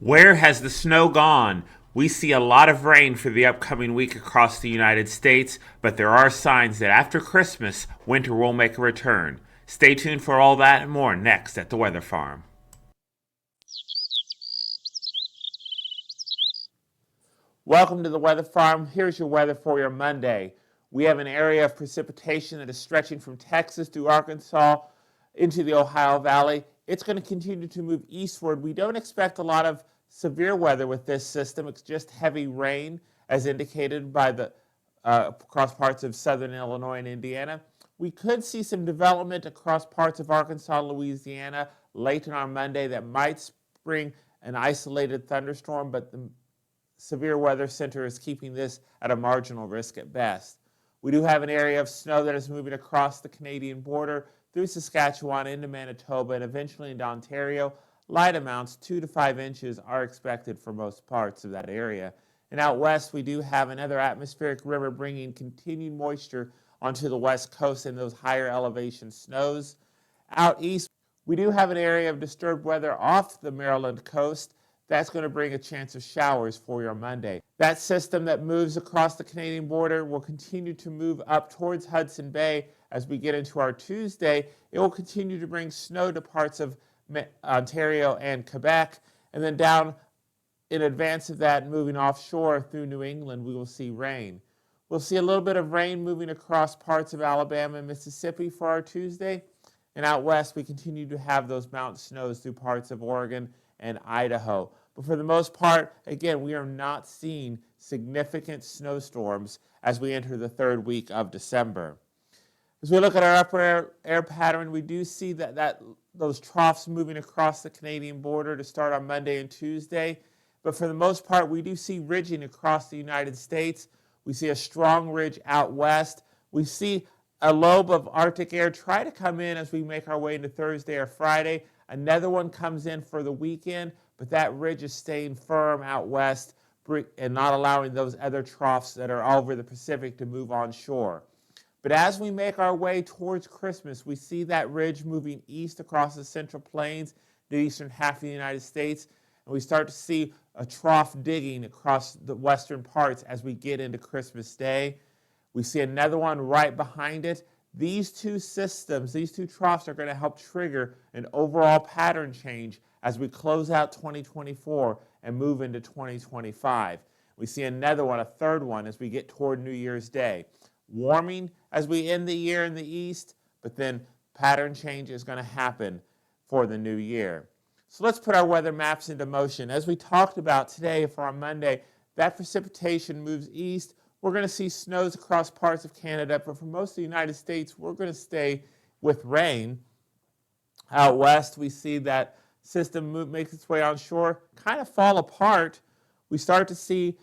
Where has the snow gone? We see a lot of rain for the upcoming week across the United States, but there are signs that after Christmas, winter will make a return. Stay tuned for all that and more next at the Weather Farm. Welcome to the Weather Farm. Here's your weather for your Monday. We have an area of precipitation that is stretching from Texas through Arkansas into the Ohio Valley. It's going to continue to move eastward. We don't expect a lot of severe weather with this system. It's just heavy rain, as indicated by the across parts of southern Illinois and Indiana. We could see some development across parts of Arkansas and Louisiana late on our Monday that might bring an isolated thunderstorm, but the severe weather center is keeping this at a marginal risk at best. We do have an area of snow that is moving across the Canadian border through Saskatchewan into Manitoba and eventually into Ontario. Light amounts, 2 to 5 inches, are expected for most parts of that area. And out west, we do have another atmospheric river bringing continued moisture onto the west coast and those higher elevation snows. Out east, we do have an area of disturbed weather off the Maryland coast. That's going to bring a chance of showers for your Monday. That system that moves across the Canadian border will continue to move up towards Hudson Bay as we get into our Tuesday. It will continue to bring snow to parts of Ontario and Quebec, and then down in advance of that, moving offshore through New England, we will see rain. We'll see a little bit of rain moving across parts of Alabama and Mississippi for our Tuesday, and out west we continue to have those mountain snows through parts of Oregon and Idaho. But for the most part, again, we are not seeing significant snowstorms as we enter the third week of December. As we look at our upper air pattern, we do see that those troughs moving across the Canadian border to start on Monday and Tuesday. But for the most part, we do see ridging across the United States. We see a strong ridge out west. We see a lobe of Arctic air try to come in as we make our way into Thursday or Friday. Another one comes in for the weekend, but that ridge is staying firm out west and not allowing those other troughs that are over the Pacific to move onshore. But as we make our way towards Christmas, we see that ridge moving east across the Central Plains, the eastern half of the United States, and we start to see a trough digging across the western parts as we get into Christmas Day. We see another one right behind it. These two systems, these two troughs are going to help trigger an overall pattern change as we close out 2024 and move into 2025. We see another one, a third one, as we get toward New Year's Day. Warming as we end the year in the east, but then pattern change is going to happen for the new year. So let's put our weather maps into motion. As we talked about today for our Monday, that precipitation moves east. We're going to see snows across parts of Canada, but for most of the United States, we're going to stay with rain. Out west, we see that system makes its way onshore, kind of fall apart. We start to see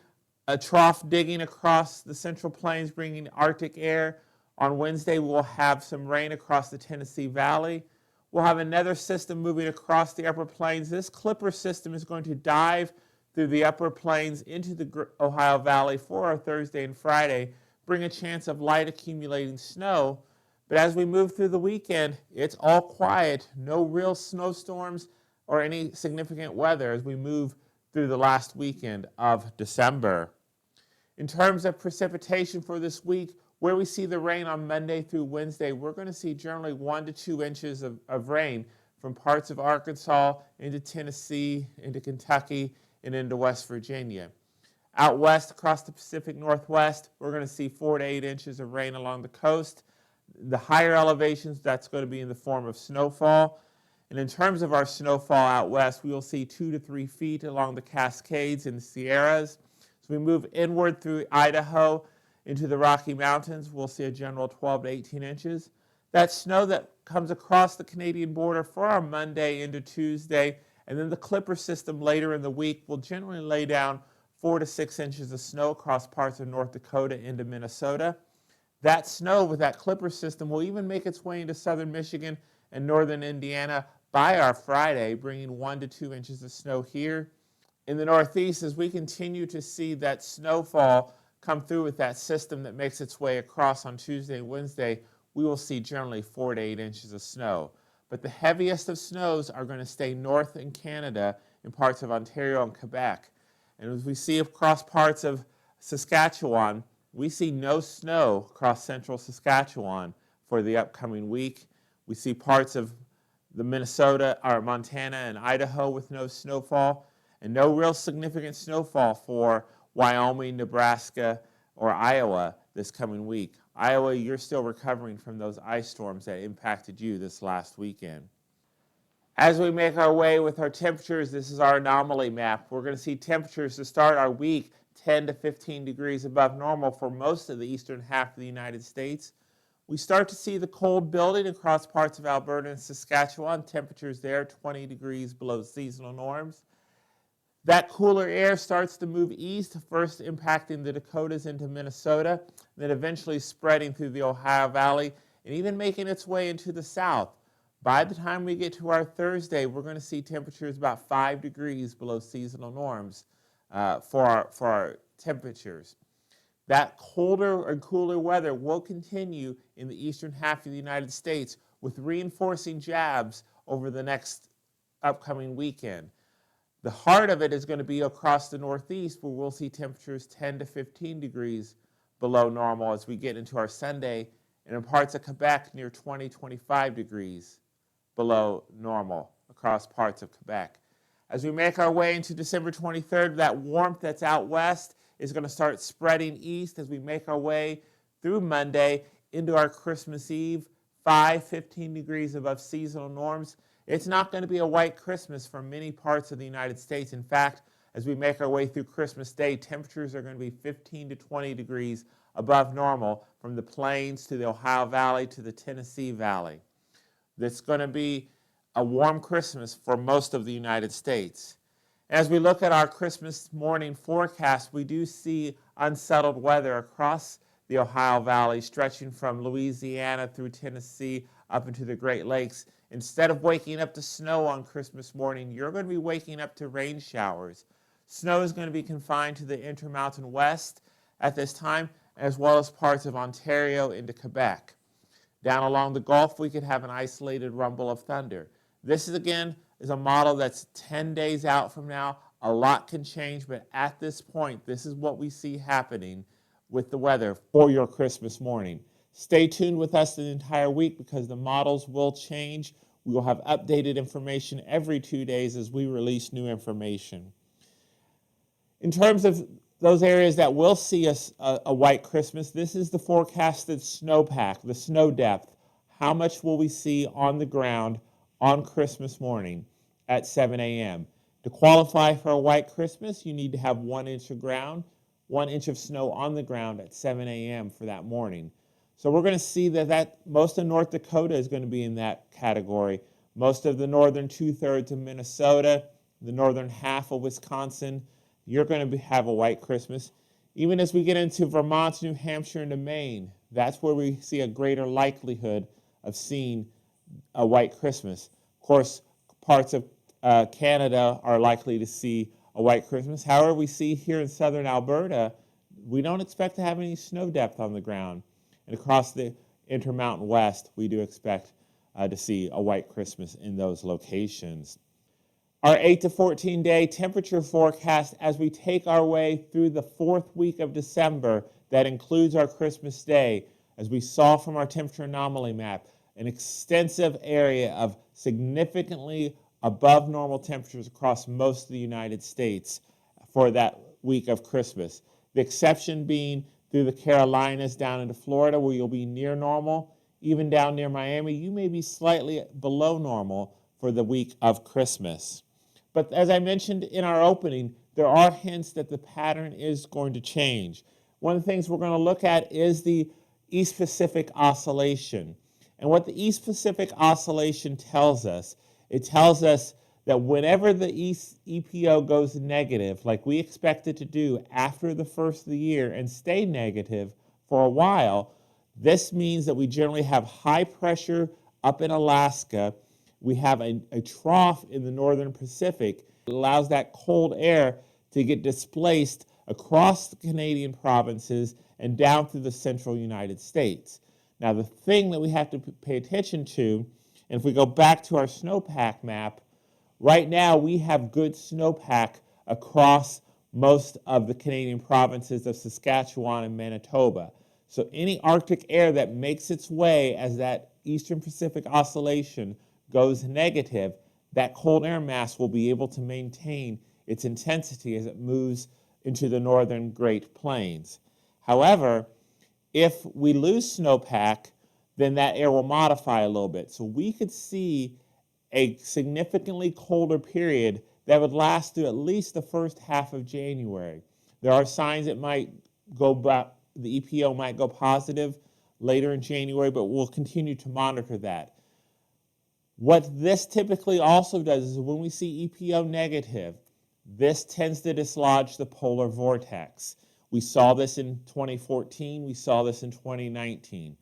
a trough digging across the Central Plains, bringing Arctic air. On Wednesday, we'll have some rain across the Tennessee Valley. We'll have another system moving across the upper plains. This Clipper system is going to dive through the upper plains into the Ohio Valley for our Thursday and Friday, bring a chance of light accumulating snow. But as we move through the weekend, it's all quiet, no real snowstorms or any significant weather as we move through the last weekend of December. In terms of precipitation for this week, where we see the rain on Monday through Wednesday, we're going to see generally 1 to 2 inches of rain from parts of Arkansas into Tennessee, into Kentucky, and into West Virginia. Out west across the Pacific Northwest, we're going to see 4 to 8 inches of rain along the coast. The higher elevations, that's going to be in the form of snowfall. And in terms of our snowfall out west, we will see 2 to 3 feet along the Cascades and the Sierras. As we move inward through Idaho into the Rocky Mountains, we'll see a general 12 to 18 inches. That snow that comes across the Canadian border for our Monday into Tuesday, and then the Clipper system later in the week will generally lay down 4 to 6 inches of snow across parts of North Dakota into Minnesota. That snow with that Clipper system will even make its way into southern Michigan and northern Indiana by our Friday, bringing 1 to 2 inches of snow here. In the Northeast, as we continue to see that snowfall come through with that system that makes its way across on Tuesday and Wednesday, we will see generally 4 to 8 inches of snow. But the heaviest of snows are going to stay north in Canada in parts of Ontario and Quebec. And as we see across parts of Saskatchewan, we see no snow across central Saskatchewan for the upcoming week. We see parts of the Minnesota or Montana and Idaho with no snowfall, and no real significant snowfall for Wyoming, Nebraska, or Iowa this coming week. Iowa, you're still recovering from those ice storms that impacted you this last weekend. As we make our way with our temperatures, this is our anomaly map. We're going to see temperatures to start our week 10 to 15 degrees above normal for most of the eastern half of the United States. We start to see the cold building across parts of Alberta and Saskatchewan. Temperatures there 20 degrees below seasonal norms. That cooler air starts to move east, first impacting the Dakotas into Minnesota, then eventually spreading through the Ohio Valley and even making its way into the south. By the time we get to our Thursday, we're going to see temperatures about 5 degrees below seasonal norms for our temperatures. That colder and cooler weather will continue in the eastern half of the United States with reinforcing jabs over the next upcoming weekend. The heart of it is going to be across the Northeast, where we'll see temperatures 10 to 15 degrees below normal as we get into our Sunday, and in parts of Quebec near 20, 25 degrees below normal across parts of Quebec. As we make our way into December 23rd, that warmth that's out west is going to start spreading east as we make our way through Monday into our Christmas Eve, 15 degrees above seasonal norms. It's not going to be a white Christmas for many parts of the United States. In fact, as we make our way through Christmas Day, temperatures are going to be 15 to 20 degrees above normal from the plains to the Ohio Valley to the Tennessee Valley. It's going to be a warm Christmas for most of the United States. As we look at our Christmas morning forecast, we do see unsettled weather across the Ohio Valley, stretching from Louisiana through Tennessee up into the Great Lakes. Instead of waking up to snow on Christmas morning, you're going to be waking up to rain showers. Snow is going to be confined to the Intermountain West at this time, as well as parts of Ontario into Quebec. Down along the Gulf, we could have an isolated rumble of thunder. This is a model that's 10 days out from now. A lot can change, but at this point, this is what we see happening with the weather for your Christmas morning. Stay tuned with us the entire week because the models will change. We will have updated information every 2 days as we release new information. In terms of those areas that will see a white Christmas, this is the forecasted snowpack, the snow depth. How much will we see on the ground on Christmas morning at 7 a.m.? To qualify for a white Christmas, you need to have 1 inch of ground, 1 inch of snow on the ground at 7 a.m. for that morning. So we're going to see that most of North Dakota is going to be in that category. Most of the northern 2/3 of Minnesota, the northern half of Wisconsin, you're going to have a white Christmas. Even as we get into Vermont, New Hampshire, and Maine, that's where we see a greater likelihood of seeing a white Christmas. Of course, parts of Canada are likely to see a white Christmas. However, we see here in southern Alberta, we don't expect to have any snow depth on the ground. And across the Intermountain West, we do expect to see a white Christmas in those locations. Our 8 to 14 day temperature forecast as we take our way through the 4th week of December, that includes our Christmas Day, as we saw from our temperature anomaly map, an extensive area of significantly above normal temperatures across most of the United States for that week of Christmas. The exception being through the Carolinas down into Florida, where you'll be near normal. Even down near Miami, you may be slightly below normal for the week of Christmas. But as I mentioned in our opening, there are hints that the pattern is going to change. One of the things we're going to look at is the East Pacific Oscillation. And what the East Pacific Oscillation tells us, it tells us that whenever the East EPO goes negative, like we expect it to do after the first of the year and stay negative for a while, this means that we generally have high pressure up in Alaska. We have a trough in the northern Pacific. It allows that cold air to get displaced across the Canadian provinces and down through the central United States. Now, the thing that we have to pay attention to, and if we go back to our snowpack map, Right now, we have good snowpack across most of the Canadian provinces of Saskatchewan and Manitoba. So any Arctic air that makes its way as that Eastern Pacific Oscillation goes negative, that cold air mass will be able to maintain its intensity as it moves into the northern Great Plains. However, if we lose snowpack, then that air will modify a little bit. So we could see a significantly colder period that would last through at least the first half of January. There are signs it might go back, the EPO might go positive later in January, but we'll continue to monitor that. What this typically also does is when we see EPO negative, this tends to dislodge the polar vortex. We saw this in 2014, we saw this in 2019.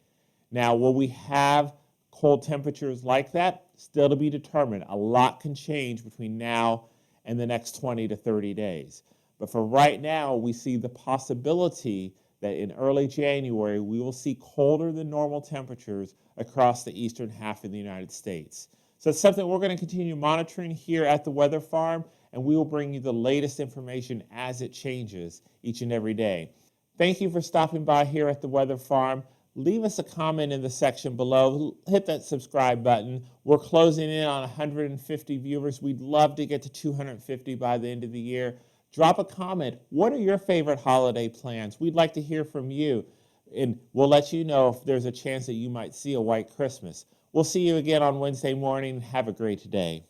Now, will we have cold temperatures like that? Still to be determined. A lot can change between now and the next 20 to 30 days. But for right now, we see the possibility that in early January, we will see colder than normal temperatures across the eastern half of the United States. So it's something we're going to continue monitoring here at the Weather Farm, and we will bring you the latest information as it changes each and every day. Thank you for stopping by here at the Weather Farm. Leave us a comment in the section below. Hit that subscribe button. We're closing in on 150 viewers. We'd love to get to 250 by the end of the year. Drop a comment. What are your favorite holiday plans? We'd like to hear from you, and we'll let you know if there's a chance that you might see a white Christmas. We'll see you again on Wednesday morning. Have a great day.